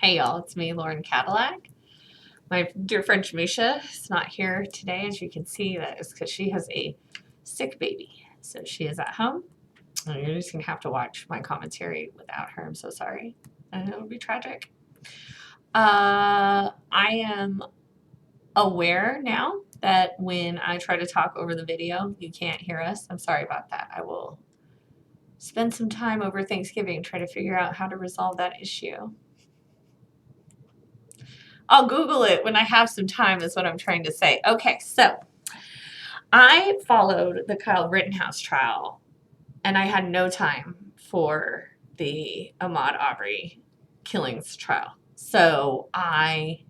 Hey y'all, it's me, Lauren Cadilac. My dear friend Jamisha is not here today. As you can see, that is because she has a sick baby. So she is at home. And you're just going to have to watch my commentary without her. I'm so sorry. And it would be tragic. I am aware now that when I try to talk over the video, you can't hear us. I'm sorry about that. I will spend some time over Thanksgiving trying to figure out how to resolve that issue. I'll Google it when I have some time is what I'm trying to say. Okay, so I followed the Kyle Rittenhouse trial, and I had no time for the Ahmaud Arbery killings trial. So I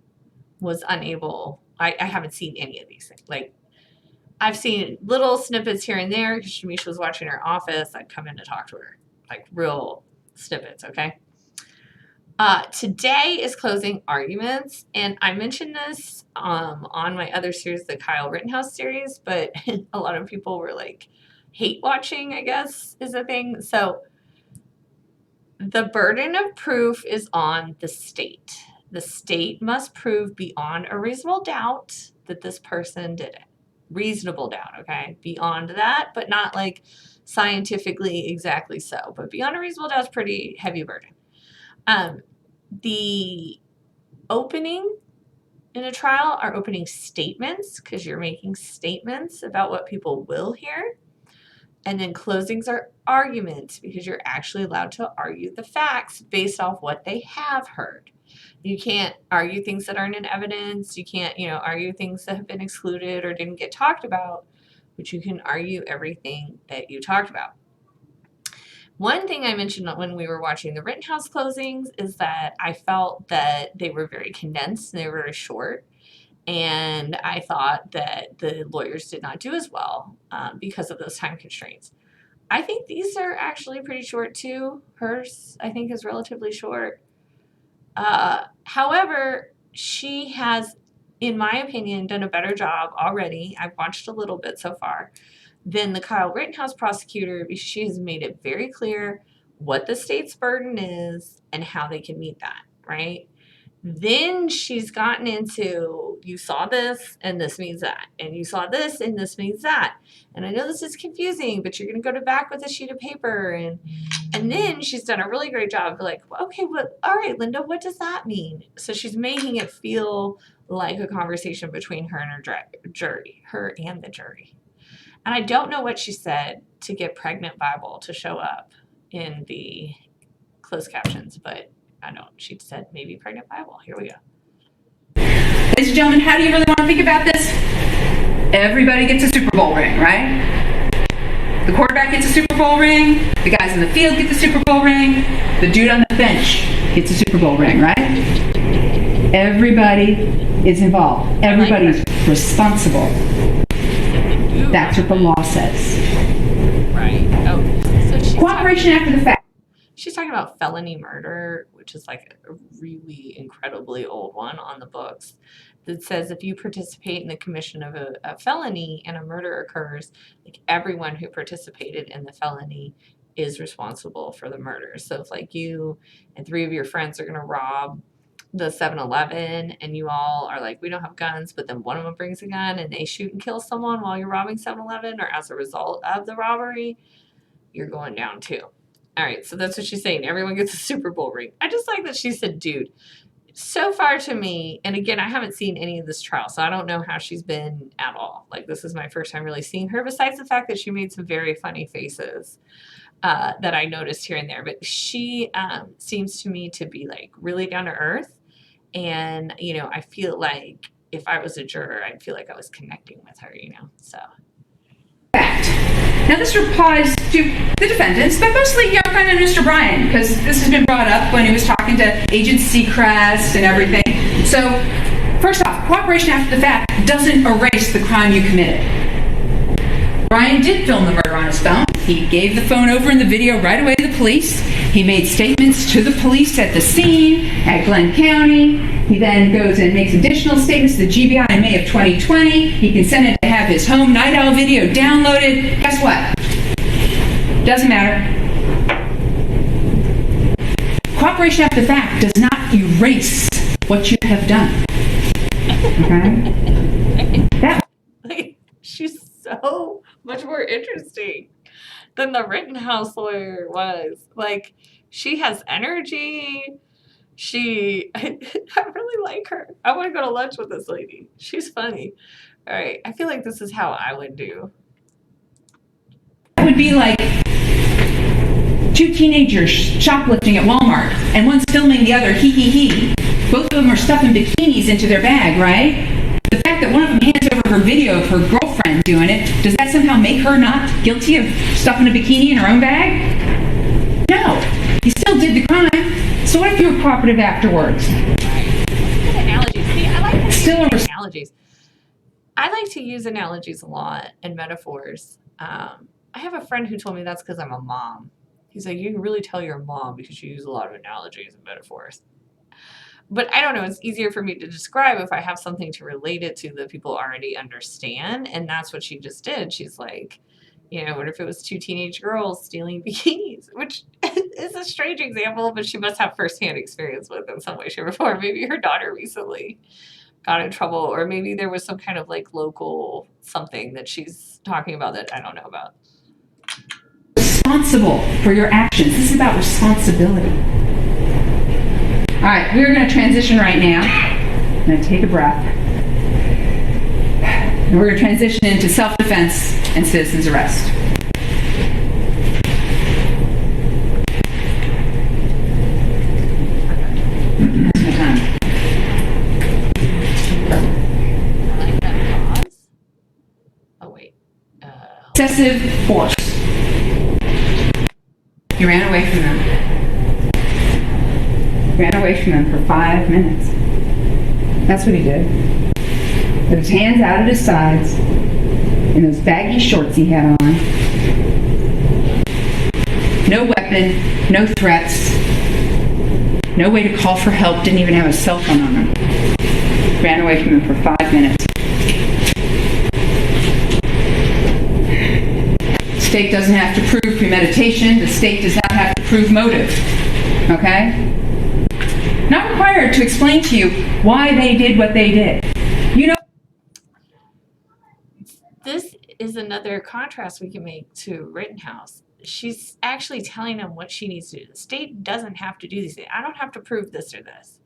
was unable, I haven't seen any of these things. Like, I've seen little snippets here and there because Shamisha was watching her Office. I'd come in to talk to her, like real snippets, okay? Today is closing arguments, and I mentioned this on my other series, the Kyle Rittenhouse series, but a lot of people were like, hate watching, I guess, is a thing. So the burden of proof is on the state. The state must prove beyond a reasonable doubt that this person did it. Reasonable doubt, okay? Beyond that, but not like scientifically exactly so. But beyond a reasonable doubt is pretty heavy burden. The opening in a trial are opening statements because you're making statements about what people will hear. And then closings are arguments because you're actually allowed to argue the facts based off what they have heard. You can't argue things that aren't in evidence. You can't, argue things that have been excluded or didn't get talked about, but you can argue everything that you talked about. One thing I mentioned when we were watching the Rittenhouse closings is that I felt that they were very condensed and they were very short. And I thought that the lawyers did not do as well because of those time constraints. I think these are actually pretty short too. Hers, I think, is relatively short. However, she has, in my opinion, done a better job already. I've watched a little bit so far than the Kyle Rittenhouse prosecutor because she has made it very clear what the state's burden is and how they can meet that, right? Then she's gotten into, you saw this and this means that, and you saw this and this means that. And I know this is confusing, but you're going to go to back with a sheet of paper. And then she's done a really great job of like, okay, all right, Linda, what does that mean? So she's making it feel like a conversation between her and her jury, her and the jury. And I don't know what she said to get Pregnant Bible to show up in the closed captions, but I know she said maybe Pregnant Bible. Here we go. Ladies and gentlemen, how do you really want to think about this? Everybody gets a Super Bowl ring, right? The quarterback gets a Super Bowl ring. The guys in the field get the Super Bowl ring. The dude on the bench gets a Super Bowl ring, right? Everybody is involved. Everybody's responsible. That's what the law says. Right. Oh, so she's cooperation after the fact. She's talking about felony murder, which is like a really incredibly old one on the books that says if you participate in the commission of a felony and a murder occurs, like everyone who participated in the felony is responsible for the murder. So if like you and 3 of your friends are going to rob the 7-Eleven and you all are like, we don't have guns, but then one of them brings a gun and they shoot and kill someone while you're robbing 7-Eleven or as a result of the robbery, you're going down too. All right, so that's what she's saying. Everyone gets a Super Bowl ring. I just like that she said, dude. So far to me, and again, I haven't seen any of this trial, so I don't know how she's been at all. Like, this is my first time really seeing her, besides the fact that she made some very funny faces that I noticed here and there. But she seems to me to be, like, really down to earth. And, I feel like if I was a juror, I'd feel like I was connecting with her, so. Now this applies to the defendants, but mostly young friend and Mr. Bryan, because this has been brought up when he was talking to Agent Seacrest and everything. So, first off, cooperation after the fact doesn't erase the crime you committed. Bryan did film the murder on his phone. He gave the phone over in the video right away to the police. He made statements to the police at the scene at Glenn County. He then goes and makes additional statements to the GBI in May of 2020. He consented to have his home night owl video downloaded. Guess what? Doesn't matter. cooperation after the fact does not erase what you have done. Okay? That Like, she's so much more interesting than the Rittenhouse lawyer was. Like, she has energy. I really like her. I want to go to lunch with this lady. She's funny. All right, I feel like this is how I would do. would be like two teenagers shoplifting at Walmart, and one's filming the other, he. Both of them are stuffing bikinis into their bag, right? The fact that one of them hands over her video of her girlfriend doing it, does that somehow make her not guilty of stuffing a bikini in her own bag? No. He still did the crime. So what if you were cooperative afterwards? Good analogies. See, I like to Still use a analogies. I like to use analogies a lot and metaphors. I have a friend who told me that's because I'm a mom. He's like, you can really tell you're a mom because you use a lot of analogies and metaphors. But I don't know, it's easier for me to describe if I have something to relate it to that people already understand. And that's what she just did. She's like, you know, what if it was two teenage girls stealing bikinis? Which is a strange example, but she must have firsthand experience with in some way, shape, or form. Maybe her daughter recently got in trouble, or maybe there was some kind of like local something that she's talking about that I don't know about. Responsible for your actions. This is about responsibility. All right, we're going to transition right now. I'm going to take a breath. And we're going to transition into self-defense and citizen's arrest. That's my time. I like that pause. Oh, wait. Excessive force. He ran away from them. Ran away from them for 5 minutes. That's what he did. With his hands out at his sides, in those baggy shorts he had on. No weapon, no threats, no way to call for help, didn't even have a cell phone on him. Ran away from him for 5 minutes. The state doesn't have to prove premeditation. The state does not have to prove motive. Okay? Not required to explain to you why they did what they did. You know, This is another contrast we can make to Rittenhouse. She's actually telling him what she needs to do. The state doesn't have to do these things. I don't have to prove this or this.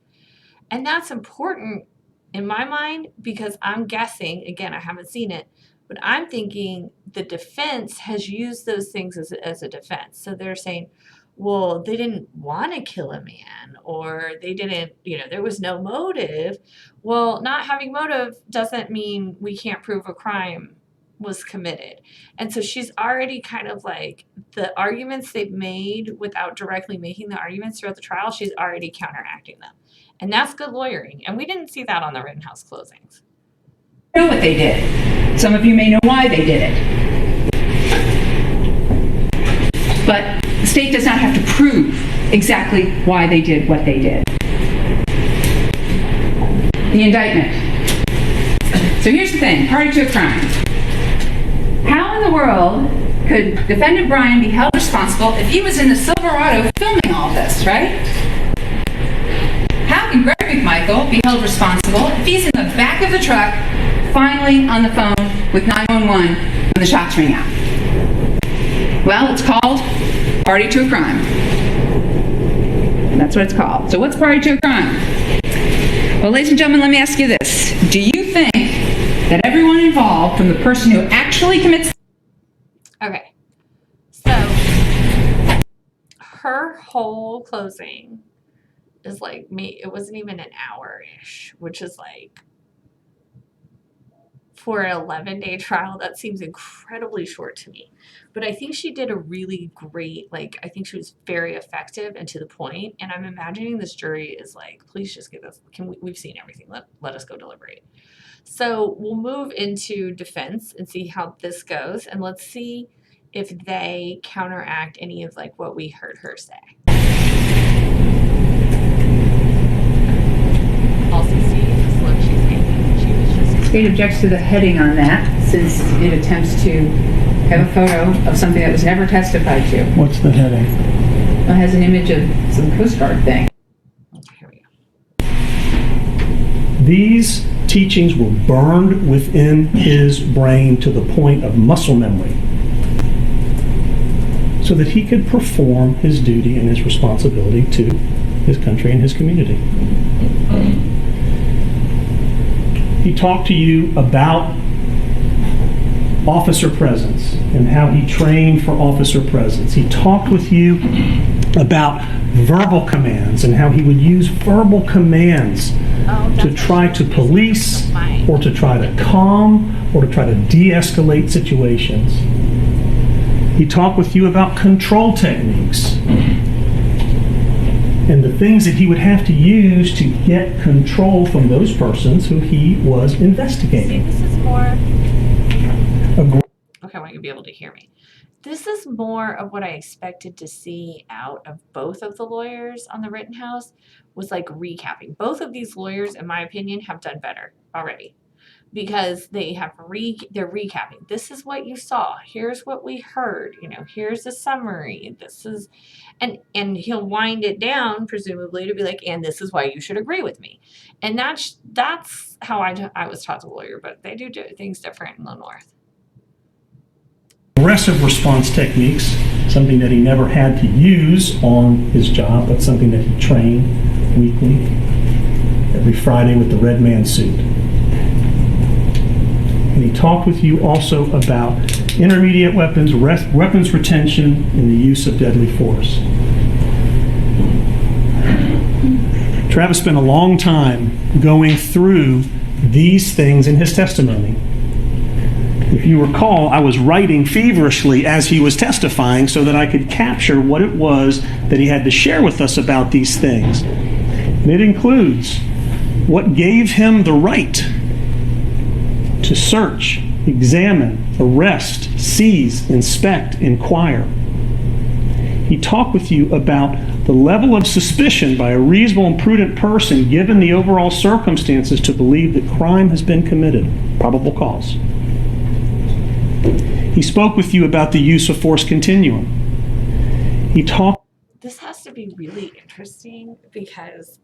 And that's important in my mind because I'm guessing, again, I haven't seen it, but I'm thinking the defense has used those things as a defense. So they're saying, well, they didn't want to kill a man, or they didn't, there was no motive. Well, not having motive doesn't mean we can't prove a crime was committed. And so she's already kind of like the arguments they've made without directly making the arguments throughout the trial, she's already counteracting them. And that's good lawyering. And we didn't see that on the Rittenhouse closings. You know what they did. Some of you may know why they did it. But the state does not have to prove exactly why they did what they did. The indictment. So here's the thing, party to a crime. How in the world could Defendant Brian be held responsible if he was in the Silverado filming all this, right? How can Greg McMichael be held responsible if he's in the back of the truck, finally on the phone with 911 when the shots ring out? Well, it's called party to a crime. That's what it's called. So what's party to a crime? Well, ladies and gentlemen, let me ask you this. Do you think that everyone involved, from the person who actually commits... Okay. So her whole closing is like it wasn't even an hour-ish, which is like, for an 11-day trial, that seems incredibly short to me. But I think she did a really great, I think she was very effective and to the point. And I'm imagining this jury is like, please just give us, we've seen everything. Let us go deliberate. So we'll move into defense and see how this goes. And let's see if they counteract any of what we heard her say. Also see this look she's making. She was just... State objects to the heading on that, since it attempts to have a photo of something that was never testified to. What's the heading? has an image of some Coast Guard thing. Here we go. These teachings were burned within his brain to the point of muscle memory, so that he could perform his duty and his responsibility to his country and his community. He talked to you about officer presence and how he trained for officer presence. He talked with you about verbal commands and how he would use verbal commands to try to police or to try to calm or to try to de-escalate situations. He talked with you about control techniques and the things that he would have to use to get control from those persons who he was investigating. See, this is more... Okay, I want you to be able to hear me. This is more of what I expected to see out of both of the lawyers on the Rittenhouse, was like recapping. Both of these lawyers, in my opinion, have done better already, because they have they're recapping. This is what you saw. Here's what we heard. You know, here's a summary. This is, and he'll wind it down presumably to be like, and this is why you should agree with me. And that's how I was taught to lawyer, but they do things different in the North. Aggressive response techniques, something that he never had to use on his job, but something that he trained weekly, every Friday with the red man suit. And he talked with you also about intermediate weapons, weapons retention, and the use of deadly force. Travis spent a long time going through these things in his testimony. If you recall, I was writing feverishly as he was testifying so that I could capture what it was that he had to share with us about these things. And it includes what gave him the right to search, examine, arrest, seize, inspect, inquire. He talked with you about the level of suspicion by a reasonable and prudent person given the overall circumstances to believe that crime has been committed. Probable cause. He spoke with you about the use of force continuum. He talked... This has to be really interesting because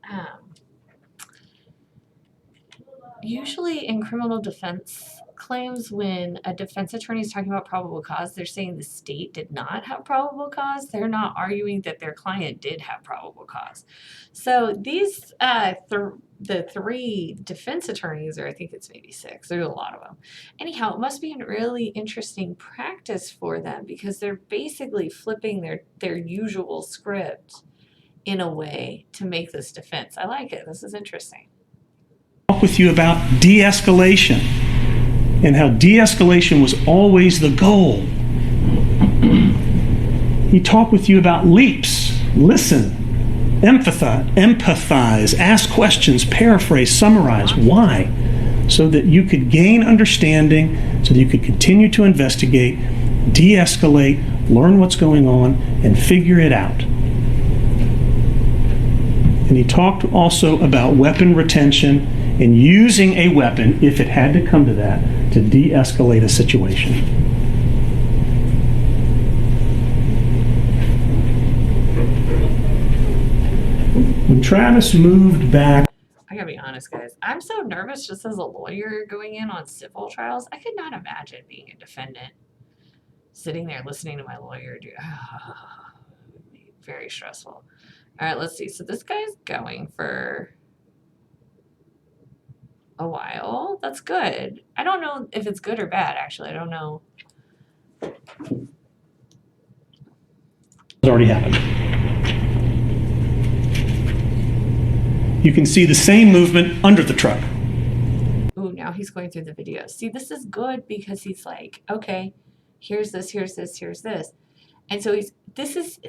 usually in criminal defense claims, when a defense attorney is talking about probable cause, they're saying the state did not have probable cause. They're not arguing that their client did have probable cause. So these, the three defense attorneys, or I think it's maybe six, there's a lot of them. Anyhow, it must be a really interesting practice for them because they're basically flipping their usual script in a way to make this defense. I like it. This is interesting. Talk with you about de-escalation and how de-escalation was always the goal. He talked with you about leaps, listen, empathize, ask questions, paraphrase, summarize. Why? So that you could gain understanding, so that you could continue to investigate, de-escalate, learn what's going on, and figure it out. And he talked also about weapon retention and using a weapon, if it had to come to that, to de-escalate a situation. When Travis moved back... I gotta be honest, guys. I'm so nervous just as a lawyer going in on civil trials. I could not imagine being a defendant, sitting there listening to my lawyer do... it would be very stressful. All right, let's see. So this guy's going for a while. That's good. I don't know if it's good or bad, actually. I don't know. It's already happened. You can see the same movement under the truck. Ooh, now he's going through the video. See, this is good because he's like, okay, here's this, here's this, here's this. And so this is,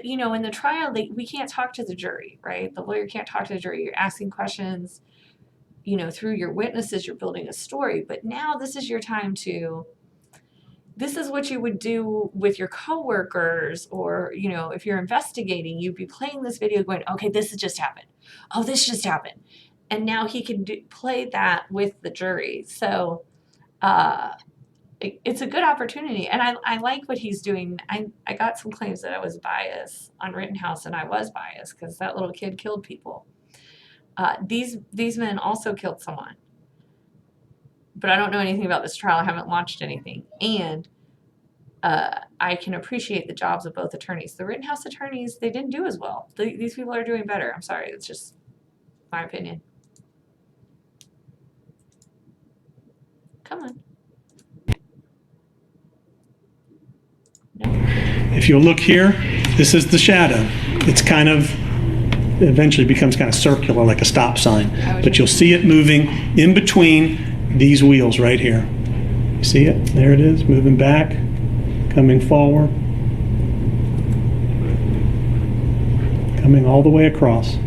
you know, in the trial, we can't talk to the jury, right? The lawyer can't talk to the jury. You're asking questions, you know, through your witnesses, you're building a story. But now this is your time this is what you would do with your coworkers, or, you know, if you're investigating, you'd be playing this video going, okay, this has just happened. Oh, this just happened. And now he can play that with the jury. So it's a good opportunity, and I like what he's doing. I got some claims that I was biased on Rittenhouse, and I was biased because that little kid killed people. These men also killed someone, but I don't know anything about this trial. I haven't watched anything, and I can appreciate the jobs of both attorneys. The Rittenhouse attorneys, they didn't do as well. These people are doing better. I'm sorry, it's just my opinion. Come on. No. If you'll look here, this is the shadow. It's kind of, eventually becomes kind of circular like a stop sign. But you'll see it moving in between these wheels right here. You see it? There it is, moving back, coming forward, coming all the way across.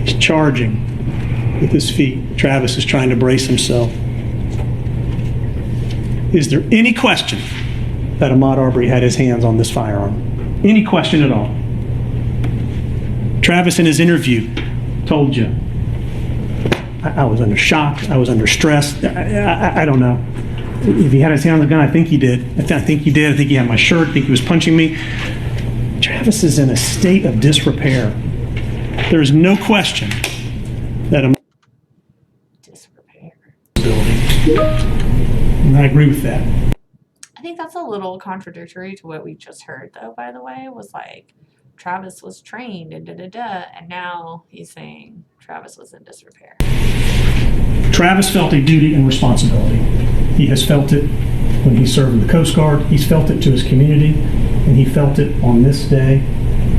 He's charging with his feet. Travis is trying to brace himself. Is there any question that Ahmaud Arbery had his hands on this firearm? Any question at all? Travis, in his interview, told you, I was under shock, I was under stress. I don't know. If he had his hand on the gun, I think he did. I think he did. I think he had my shirt. I think he was punching me. Travis is in a state of disrepair. There is no question that Disrepair. And I agree with that. I think that's a little contradictory to what we just heard, though, by the way, was like Travis was trained and and now he's saying Travis was in disrepair. Travis felt a duty and responsibility. He has felt it when he served in the Coast Guard. He's felt it to his community, and he felt it on this day,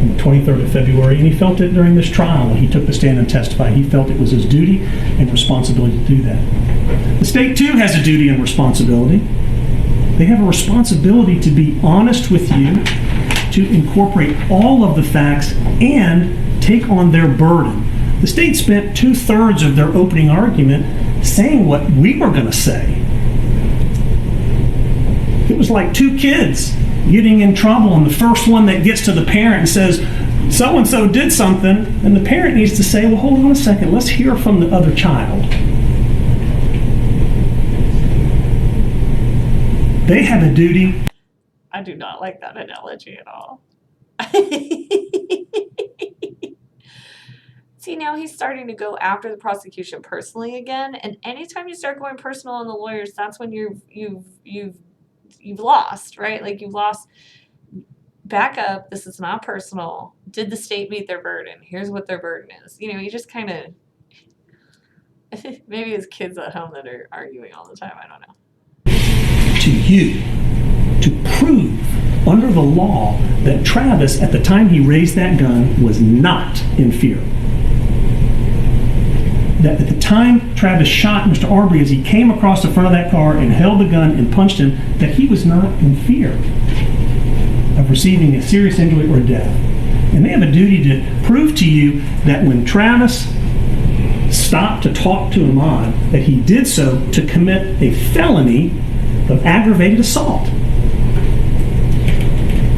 on the 23rd of February, and he felt it during this trial when he took the stand and testified. He felt it was his duty and responsibility to do that. The state, too, has a duty and responsibility. They have a responsibility to be honest with you, to incorporate all of the facts, and take on their burden. The state spent 2/3 of their opening argument saying what we were going to say. It was like two kids getting in trouble, and the first one that gets to the parent and says, so-and-so did something, and the parent needs to say, well, hold on a second, let's hear from the other child. They have a duty. I do not like that analogy at all. See, now he's starting to go after the prosecution personally again, and anytime you start going personal on the lawyers, that's when you've lost, right? Like you've lost. Back up. This is not personal. Did the state meet their burden? Here's what their burden is. You know, you just kind of maybe it's kids at home that are arguing all the time. I don't know. To you to prove under the law that Travis, at the time he raised that gun, was not in fear. That at the time Travis shot Mr. Arbery as he came across the front of that car and held the gun and punched him, that he was not in fear of receiving a serious injury or death. And they have a duty to prove to you that when Travis stopped to talk to Ahmaud, that he did so to commit a felony of aggravated assault.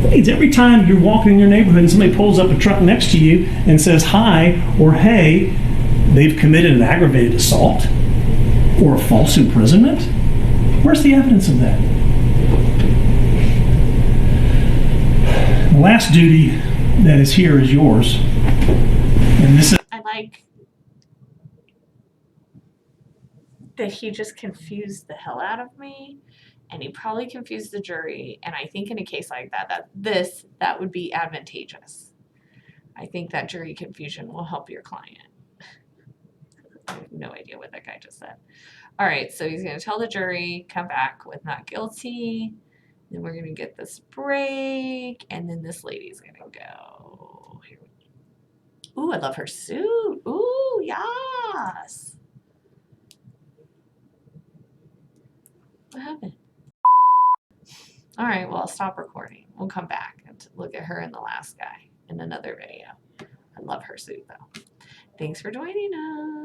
That means every time you're walking in your neighborhood and somebody pulls up a truck next to you and says hi or hey, they've committed an aggravated assault or a false imprisonment. Where's the evidence of that? The last duty that is here is yours. And this is... I like that he just confused the hell out of me, and he probably confused the jury, and I think in a case like that, that would be advantageous. I think that jury confusion will help your client. I have no idea what that guy just said. All right, so he's going to tell the jury, come back with not guilty. Then we're going to get this break, and then this lady's going to go. Ooh, I love her suit. Ooh, yes. What happened? All right, well, I'll stop recording. We'll come back and look at her and the last guy in another video. I love her suit, though. Thanks for joining us.